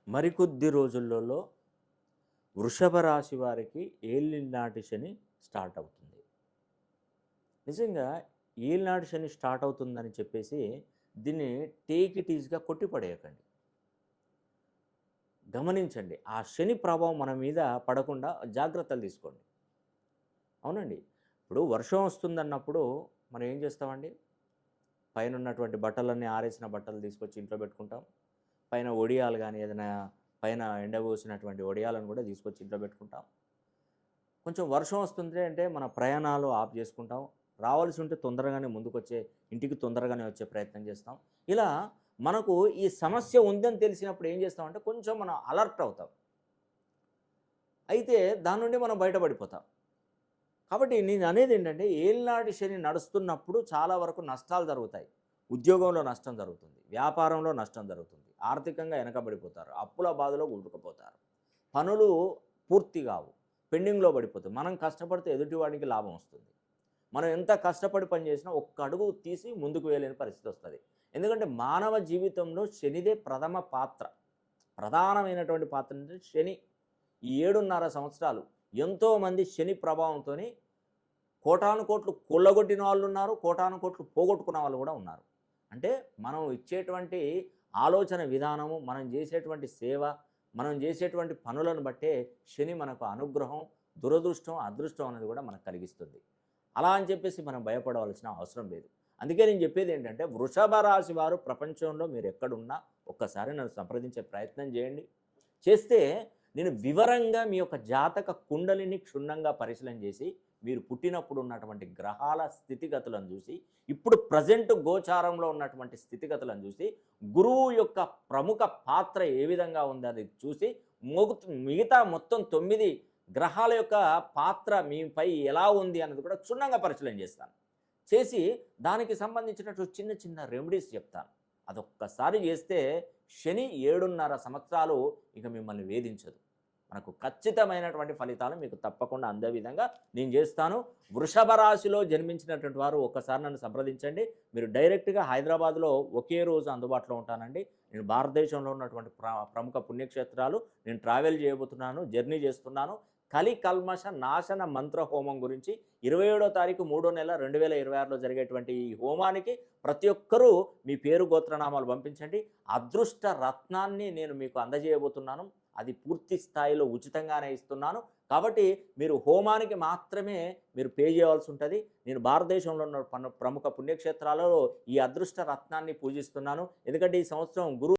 మరికొద్ది రోజులలో వృషభ రాశి వారికి ఏలినాటి శని స్టార్ట్ అవుతుంది. నిజంగా ఏలినాటి శని స్టార్ట్ అవుతుందని చెప్పేసి దీన్ని టేక్ ఇట్ ఈజ్‌గా కొట్టిపడేయకండి. గమనించండి. ఆ శని ప్రభావం మన మీద పడకుండా జాగ్రత్తలు తీసుకోండి. అవునండి. ఇప్పుడు వర్షం వస్తుందన్నప్పుడు మనం ఏం చేస్తామండి? పైనున్నటువంటి బట్టలన్నీ ఆరేసిన బట్టలు తీసుకొచ్చి ఇంట్లో పెట్టుకుంటాం. పైన ఒడియాలు గానీ, ఏదైనా పైన ఎండబోసినటువంటి ఒడియాలను కూడా తీసుకొచ్చి ఇంట్లో పెట్టుకుంటాం. కొంచెం వర్షం వస్తుంది అంటే మన ప్రయాణాలు ఆఫ్ చేసుకుంటాం. రావాల్సి ఉంటే తొందరగానే ముందుకొచ్చే ఇంటికి తొందరగానే వచ్చే ప్రయత్నం చేస్తాం. ఇలా మనకు ఈ సమస్య ఉందని తెలిసినప్పుడు ఏం చేస్తామంటే కొంచెం మనం అలర్ట్ అవుతాం. అయితే దాని నుండి మనం బయటపడిపోతాం. కాబట్టి నేను అనేదేంటంటే ఏలినాటి శని నడుస్తున్నప్పుడు చాలా వరకు నష్టాలు జరుగుతాయి. ఉద్యోగంలో నష్టం జరుగుతుంది. వ్యాపారంలో నష్టం జరుగుతుంది. ఆర్థికంగా వెనకబడిపోతారు. అప్పుల బాధలో కూరుకుపోతారు. పనులు పూర్తి కావు. పెండింగ్‌లో పడిపోతాయి. మనం కష్టపడితే ఎదుటివాడికి లాభం వస్తుంది. మనం ఎంత కష్టపడి పని చేసినా ఒక్క అడుగు తీసి ముందుకు వేయలేని పరిస్థితి వస్తది. ఎందుకంటే మానవ జీవితంలో శనిదే ప్రథమ పాత్ర. ప్రధానమైనటువంటి పాత్ర అంటే శని. ఈ 7.5 సంవత్సరాలు ఎంతోమంది శని ప్రభావంతోని కోటాను కోట్లు కొల్లగొట్టిన వాళ్ళున్నారు. కోటాను కోట్లు పోగొట్టుకున్న వాళ్ళు కూడా ఉన్నారు. అంటే మనం ఇచ్చేటువంటి ఆలోచన విధానము, మనం చేసేటువంటి సేవ, మనం చేసేటువంటి పనులను బట్టే శని మనకు అనుగ్రహం, దురదృష్టం, అదృష్టం అనేది కూడా మనకు కలిగిస్తుంది. అలా అని చెప్పేసి మనం భయపడవలసిన అవసరం లేదు. అందుకే నేను చెప్పేది ఏంటంటే వృషభ రాశి వారు ప్రపంచంలో మీరు ఎక్కడున్నా ఒక్కసారి నన్ను సంప్రదించే ప్రయత్నం చేయండి. చేస్తే నేను వివరంగా మీ యొక్క జాతక కుండలిని క్షుణ్ణంగా పరిశీలన చేసి మీరు పుట్టినప్పుడు ఉన్నటువంటి గ్రహాల స్థితిగతులను చూసి, ఇప్పుడు ప్రజెంట్ గోచారంలో ఉన్నటువంటి స్థితిగతులను చూసి, గురువు యొక్క ప్రముఖ పాత్ర ఏ విధంగా ఉంది అది చూసి, మిగతా మొత్తం 9 గ్రహాల యొక్క పాత్ర మీపై ఎలా ఉంది అన్నది కూడా క్షుణ్ణంగా పరిశీలన చేస్తాను. చేసి దానికి సంబంధించినట్టు చిన్న చిన్న రెమెడీస్ చెప్తాను. అదొక్కసారి చేస్తే శని 7.5 సంవత్సరాలు ఇక మిమ్మల్ని వేధించదు. మనకు ఖచ్చితమైనటువంటి ఫలితాలు మీకు తప్పకుండా అందే విధంగా నేను చేస్తాను. వృషభ రాశిలో జన్మించినటువంటి వారు ఒక్కసారి నన్ను సంప్రదించండి. మీరు డైరెక్ట్‌గా హైదరాబాద్‌లో ఒకే రోజు అందుబాటులో ఉంటానండి. నేను భారతదేశంలో ఉన్నటువంటి ప్రముఖ పుణ్యక్షేత్రాలు నేను ట్రావెల్ చేయబోతున్నాను, జర్నీ చేస్తున్నాను. కలి కల్మష నాశన మంత్ర హోమం గురించి 27వ తారీఖు 3వ నెల 2026లో జరిగేటువంటి ఈ హోమానికి ప్రతి ఒక్కరూ మీ పేరు గోత్రనామాలు పంపించండి. అదృష్ట రత్నాన్ని నేను మీకు అందజేయబోతున్నాను. అది పూర్తి స్థాయిలో ఉచితంగానే ఇస్తున్నాను. కాబట్టి మీరు హోమానికి మాత్రమే మీరు పే చేయవలసి ఉంటుంది. నేను భారతదేశంలో ఉన్న ప్రముఖ పుణ్యక్షేత్రాలలో ఈ అదృష్ట రత్నాన్ని పూజిస్తున్నాను. ఎందుకంటే ఈ సంవత్సరం గురు